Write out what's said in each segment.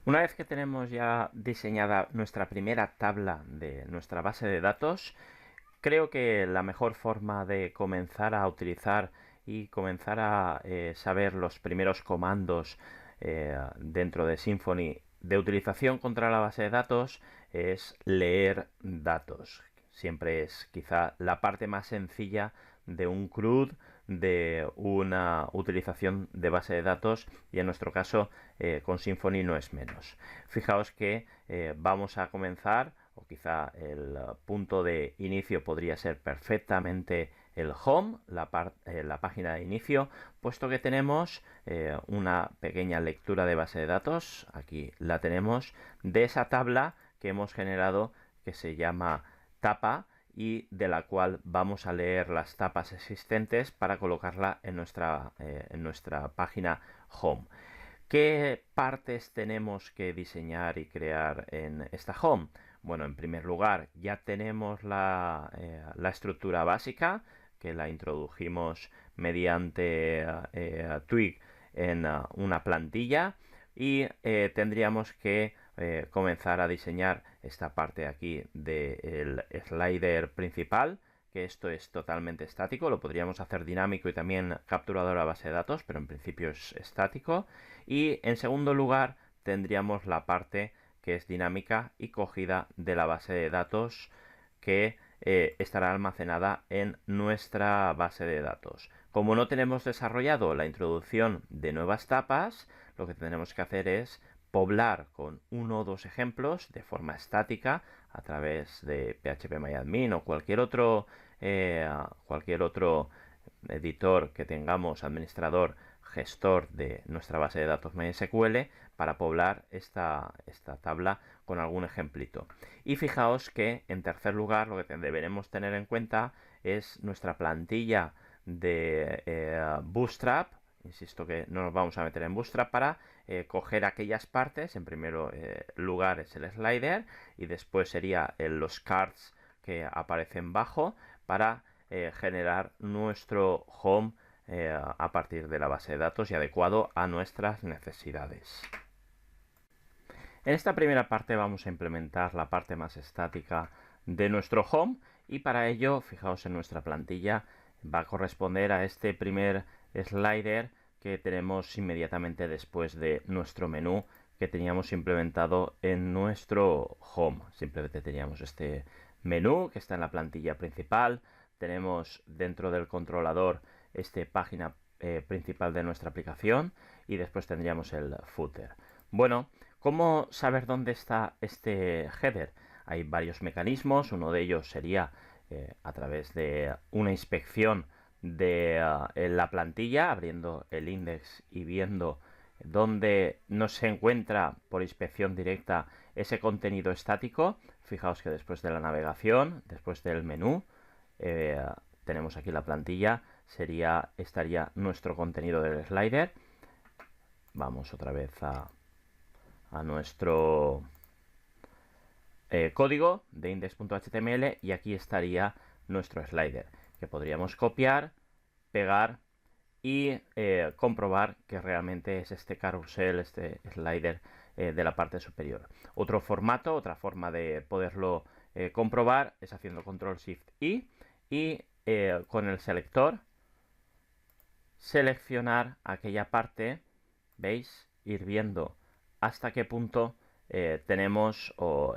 Una vez que tenemos ya diseñada nuestra primera tabla de nuestra base de datos, creo que la mejor forma de comenzar a utilizar y comenzar a saber los primeros comandos dentro de Symfony de utilización contra la base de datos es leer datos. Siempre es quizá la parte más sencilla de un CRUD, de una utilización de base de datos, y en nuestro caso con Symfony no es menos. Fijaos que vamos a comenzar, o quizá el punto de inicio podría ser perfectamente el home, la página de inicio, puesto que tenemos una pequeña lectura de base de datos, aquí la tenemos, de esa tabla que hemos generado, que se llama tapa, y de la cual vamos a leer las tapas existentes para colocarla en nuestra página home. ¿Qué partes tenemos que diseñar y crear en esta home? Bueno, en primer lugar, ya tenemos la estructura básica, que la introdujimos mediante Twig en una plantilla, y tendríamos que comenzar a diseñar esta parte aquí del slider principal, que esto es totalmente estático, lo podríamos hacer dinámico y también capturador a base de datos, pero en principio es estático. Y en segundo lugar tendríamos la parte que es dinámica y cogida de la base de datos, que estará almacenada en nuestra base de datos. Como no tenemos desarrollado la introducción de nuevas tapas, lo que tenemos que hacer es poblar con uno o dos ejemplos de forma estática a través de PHPMyAdmin o cualquier otro editor que tengamos, administrador, gestor de nuestra base de datos MySQL, para poblar esta tabla con algún ejemplito. Y fijaos que en tercer lugar lo que deberemos tener en cuenta es nuestra plantilla de Bootstrap. Insisto que no nos vamos a meter en Bootstrap para coger aquellas partes. En primer lugar es el slider y después sería los cards que aparecen bajo para generar nuestro home a partir de la base de datos y adecuado a nuestras necesidades. En esta primera parte vamos a implementar la parte más estática de nuestro home, y para ello, fijaos en nuestra plantilla, va a corresponder a este primer slider que tenemos inmediatamente después de nuestro menú que teníamos implementado en nuestro home. Simplemente teníamos este menú que está en la plantilla principal, tenemos dentro del controlador esta página principal de nuestra aplicación, y después tendríamos el footer. Bueno, ¿cómo saber dónde está este header? Hay varios mecanismos. Uno de ellos sería a través de una inspección de la plantilla, abriendo el index y viendo dónde no se encuentra por inspección directa ese contenido estático. Fijaos que después de la navegación, después del menú, tenemos aquí la plantilla, estaría nuestro contenido del slider. Vamos otra vez a nuestro código de index.html, y aquí estaría nuestro slider, que podríamos copiar, pegar y comprobar que realmente es este carrusel, este slider de la parte superior. Otro formato, otra forma de poderlo comprobar es haciendo control shift y con el selector seleccionar aquella parte, ¿veis? Ir viendo hasta qué punto tenemos o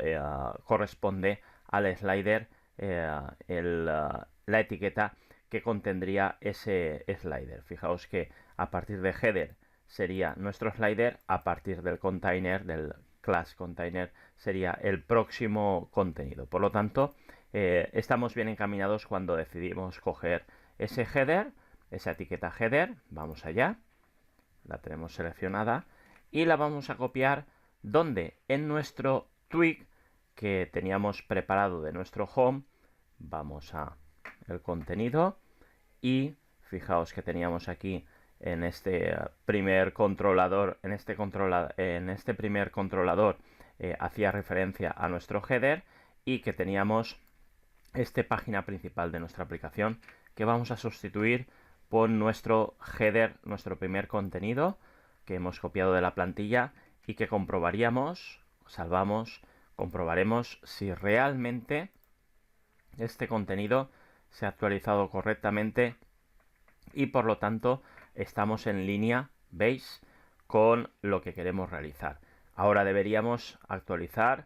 corresponde al slider la etiqueta que contendría ese slider. Fijaos que a partir de header sería nuestro slider, a partir del container, del class container, sería el próximo contenido. Por lo tanto, estamos bien encaminados cuando decidimos coger ese header, esa etiqueta header. Vamos allá, la tenemos seleccionada y la vamos a copiar. ¿Dónde? En nuestro Twig que teníamos preparado de nuestro home. Vamos a el contenido y fijaos que teníamos aquí en este primer controlador, en este primer controlador hacía referencia a nuestro header, y que teníamos esta página principal de nuestra aplicación que vamos a sustituir por nuestro header, nuestro primer contenido que hemos copiado de la plantilla, y que comprobaríamos, salvamos, comprobaremos si realmente este contenido se ha actualizado correctamente y por lo tanto estamos en línea, ¿veis?, con lo que queremos realizar. Ahora deberíamos actualizar,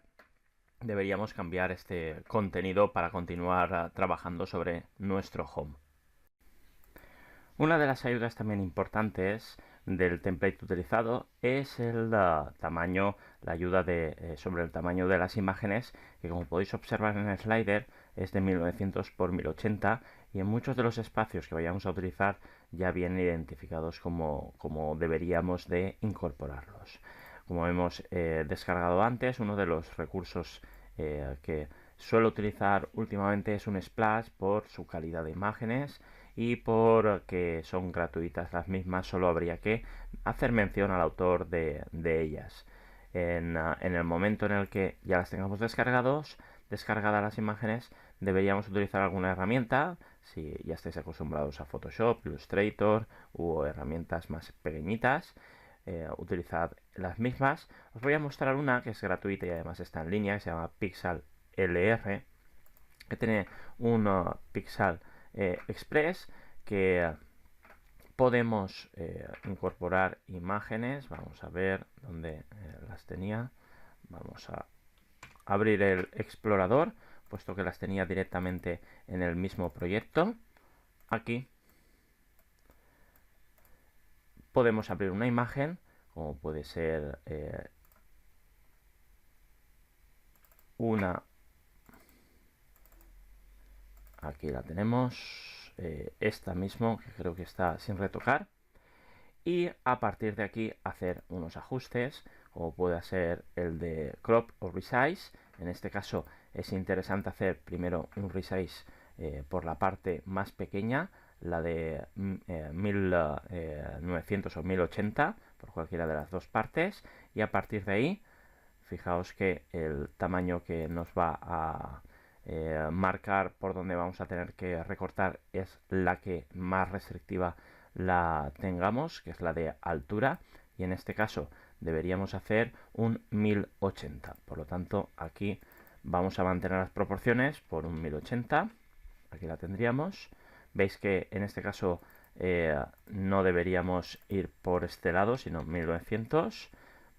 deberíamos cambiar este contenido para continuar trabajando sobre nuestro home. Una de las ayudas también importantes del template utilizado es el tamaño, la ayuda sobre el tamaño de las imágenes, que como podéis observar en el slider es de 1900 por 1080 y en muchos de los espacios que vayamos a utilizar ya vienen identificados como deberíamos de incorporarlos. Como hemos descargado antes, uno de los recursos que suelo utilizar últimamente es un Splash por su calidad de imágenes y porque son gratuitas las mismas, solo habría que hacer mención al autor de ellas. En el momento en el que ya las tengamos descargadas las imágenes, deberíamos utilizar alguna herramienta, si ya estáis acostumbrados a Photoshop, Illustrator u herramientas más pequeñitas. Utilizad las mismas. Os voy a mostrar una que es gratuita y además está en línea, que se llama Pixel LR, que tiene un Pixel Express, que podemos incorporar imágenes. Vamos a ver dónde las tenía. Vamos a abrir el explorador, puesto que las tenía directamente en el mismo proyecto. Aquí podemos abrir una imagen, como puede ser una. Aquí la tenemos, esta mismo, que creo que está sin retocar. Y a partir de aquí hacer unos ajustes, como puede ser el de crop o resize. En este caso es interesante hacer primero un resize por la parte más pequeña, la de 1900 o 1080, por cualquiera de las dos partes, y a partir de ahí, fijaos que el tamaño que nos va a marcar por donde vamos a tener que recortar es la que más restrictiva la tengamos, que es la de altura, y en este caso deberíamos hacer un 1080. Por lo tanto, aquí vamos a mantener las proporciones por un 1080. Aquí la tendríamos. Veis que en este caso no deberíamos ir por este lado, sino 1900,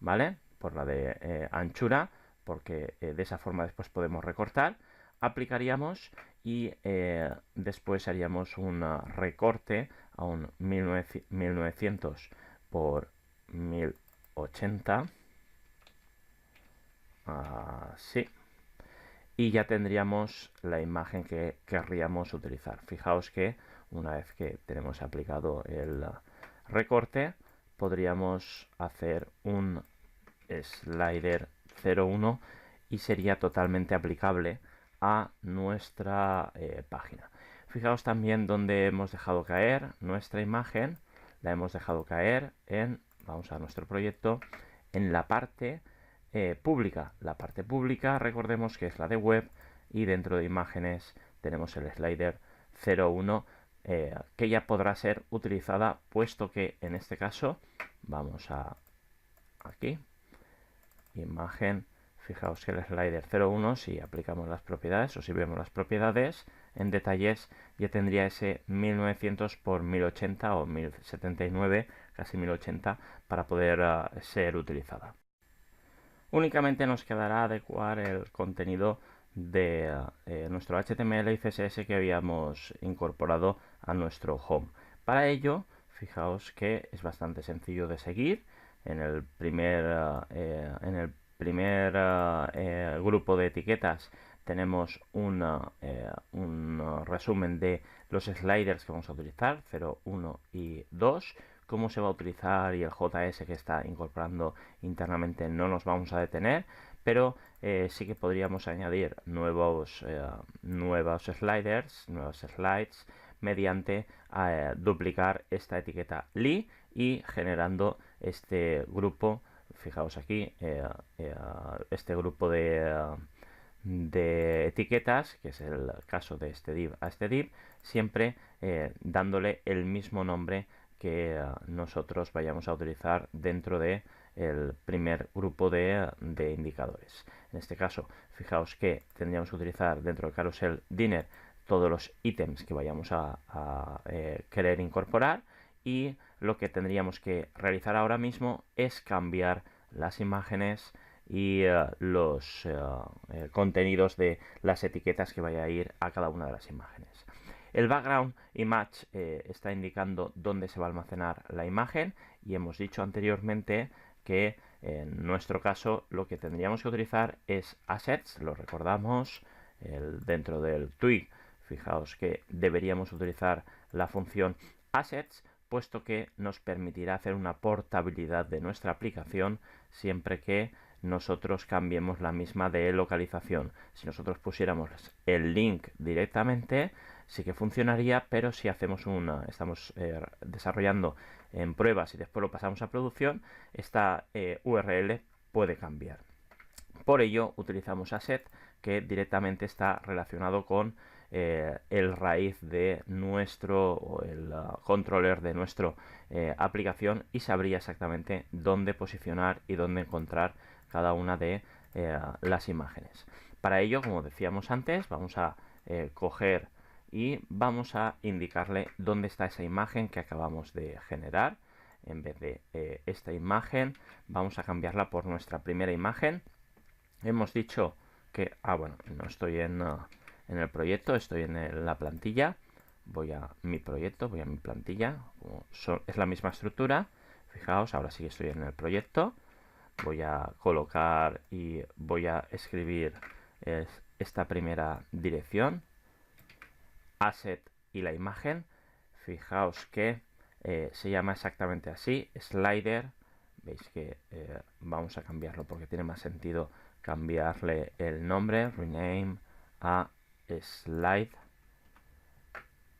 ¿vale? Por la de anchura, porque de esa forma después podemos recortar. Aplicaríamos y después haríamos un recorte a un 1900 por 1080, así, y ya tendríamos la imagen que querríamos utilizar. Fijaos que una vez que tenemos aplicado el recorte, podríamos hacer un slider 0,1 y sería totalmente aplicable a nuestra página. Fijaos también donde hemos dejado caer nuestra imagen. La hemos dejado caer en, vamos a nuestro proyecto, en la parte pública. La parte pública, recordemos que es la de web, y dentro de imágenes tenemos el slider 0,1 que ya podrá ser utilizada, puesto que en este caso vamos a aquí, imagen. Fijaos que el slider 0,1, si aplicamos las propiedades o si vemos las propiedades en detalles, ya tendría ese 1900 por 1080 o 1079, casi 1080, para poder ser utilizada. Únicamente nos quedará adecuar el contenido de nuestro HTML y CSS que habíamos incorporado a nuestro home. Para ello, fijaos que es bastante sencillo de seguir. En el primer grupo de etiquetas tenemos un resumen de los sliders que vamos a utilizar, 0, 1 y 2, cómo se va a utilizar, y el JS que está incorporando internamente. No nos vamos a detener, pero sí que podríamos añadir nuevos sliders, nuevos slides, mediante duplicar esta etiqueta li y generando este grupo. Fijaos aquí, este grupo de etiquetas, que es el caso de este div a este div, siempre dándole el mismo nombre que nosotros vayamos a utilizar dentro de el primer grupo de indicadores. En este caso, fijaos que tendríamos que utilizar dentro del carrusel dinner todos los ítems que vayamos a querer incorporar, y lo que tendríamos que realizar ahora mismo es cambiar las imágenes y los contenidos de las etiquetas que vaya a ir a cada una de las imágenes. El background image está indicando dónde se va a almacenar la imagen, y hemos dicho anteriormente que en nuestro caso lo que tendríamos que utilizar es assets, lo recordamos, dentro del twig. Fijaos que deberíamos utilizar la función assets, puesto que nos permitirá hacer una portabilidad de nuestra aplicación siempre que nosotros cambiemos la misma de localización. Si nosotros pusiéramos el link directamente, sí que funcionaría, pero si hacemos estamos desarrollando en pruebas y después lo pasamos a producción, esta URL puede cambiar. Por ello utilizamos asset, que directamente está relacionado con el raíz de nuestro, o el controller de nuestra aplicación, y sabría exactamente dónde posicionar y dónde encontrar cada una de las imágenes. Para ello, como decíamos antes, vamos a coger y vamos a indicarle dónde está esa imagen que acabamos de generar. En vez de esta imagen, vamos a cambiarla por nuestra primera imagen. Hemos dicho que, bueno, no estoy en el proyecto, estoy en la plantilla. Voy a mi proyecto, voy a mi plantilla. Es la misma estructura. Fijaos, ahora sí que estoy en el proyecto. Voy a colocar y voy a escribir esta primera dirección, asset y la imagen. Fijaos que se llama exactamente así, slider. Veis que vamos a cambiarlo porque tiene más sentido cambiarle el nombre, rename a slide.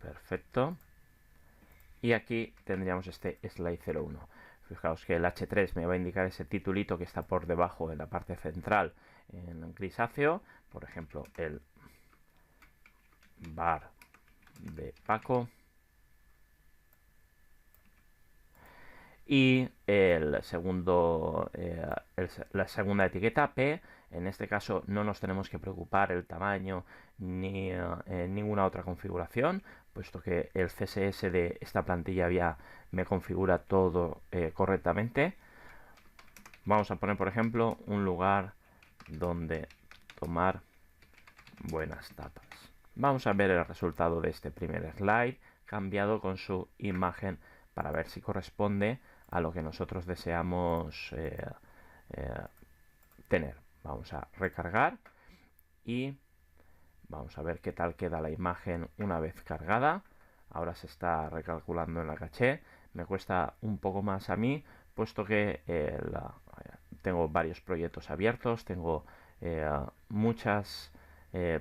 Perfecto. Y aquí tendríamos este slide 01. Fijaos que el H3 me va a indicar ese titulito que está por debajo en la parte central en grisáceo. Por ejemplo, el bar de Paco. Y el segundo, la segunda etiqueta, P. En este caso no nos tenemos que preocupar el tamaño ni ninguna otra configuración, puesto que el CSS de esta plantilla ya me configura todo correctamente. Vamos a poner, por ejemplo, un lugar donde tomar buenas tapas. Vamos a ver el resultado de este primer slide cambiado con su imagen para ver si corresponde a lo que nosotros deseamos tener. Vamos a recargar y vamos a ver qué tal queda la imagen una vez cargada. Ahora se está recalculando en la caché. Me cuesta un poco más a mí, puesto que tengo varios proyectos abiertos, tengo muchas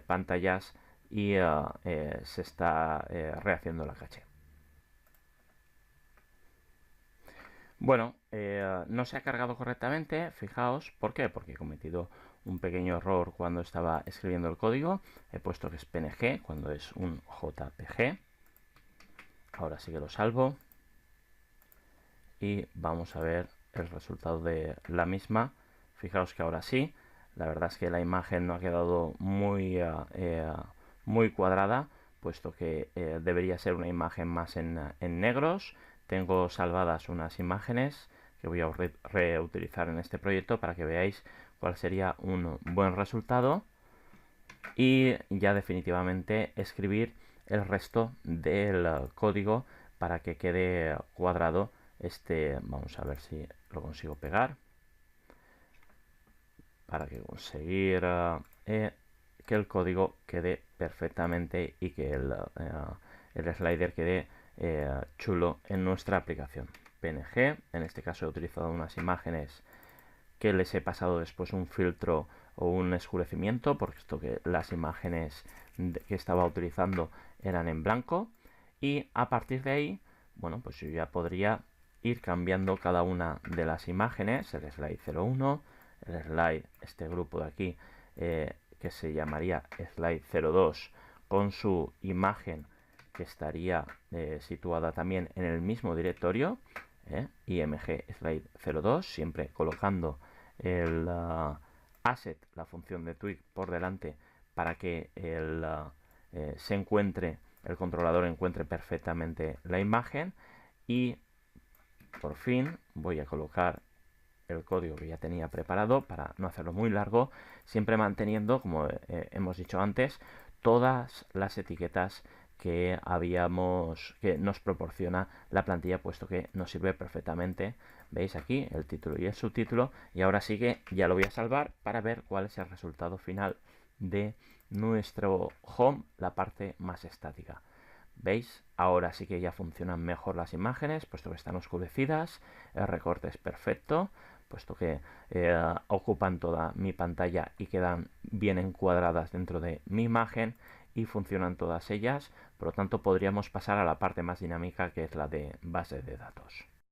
pantallas y se está rehaciendo la caché. Bueno, no se ha cargado correctamente, fijaos, ¿por qué? Porque he cometido un pequeño error cuando estaba escribiendo el código. He puesto que es PNG cuando es un JPG. Ahora sí que lo salvo. Y vamos a ver el resultado de la misma. Fijaos que ahora sí. La verdad es que la imagen no ha quedado muy cuadrada, puesto que debería ser una imagen más en negros. Tengo salvadas unas imágenes que voy a reutilizar en este proyecto para que veáis cuál sería un buen resultado, y ya definitivamente escribir el resto del código para que quede cuadrado vamos a ver si lo consigo pegar, para que conseguir que el código quede perfectamente y que el slider quede chulo en nuestra aplicación. PNG, en este caso he utilizado unas imágenes que les he pasado después un filtro o un oscurecimiento, porque esto que las imágenes que estaba utilizando eran en blanco, y a partir de ahí, bueno, pues yo ya podría ir cambiando cada una de las imágenes, el slide 01, el slide, este grupo de aquí, que se llamaría slide 02, con su imagen que estaría situada también en el mismo directorio, img slide 02, siempre colocando el asset, la función de twig por delante para que el controlador encuentre perfectamente la imagen. Y por fin voy a colocar el código que ya tenía preparado para no hacerlo muy largo, siempre manteniendo, como hemos dicho antes, todas las etiquetas que nos proporciona la plantilla, puesto que nos sirve perfectamente. Veis aquí el título y el subtítulo, y ahora sí que ya lo voy a salvar para ver cuál es el resultado final de nuestro home, la parte más estática. ¿Veis? Ahora sí que ya funcionan mejor las imágenes, puesto que están oscurecidas, el recorte es perfecto, puesto que ocupan toda mi pantalla y quedan bien encuadradas dentro de mi imagen, y funcionan todas ellas. Por lo tanto, podríamos pasar a la parte más dinámica, que es la de base de datos.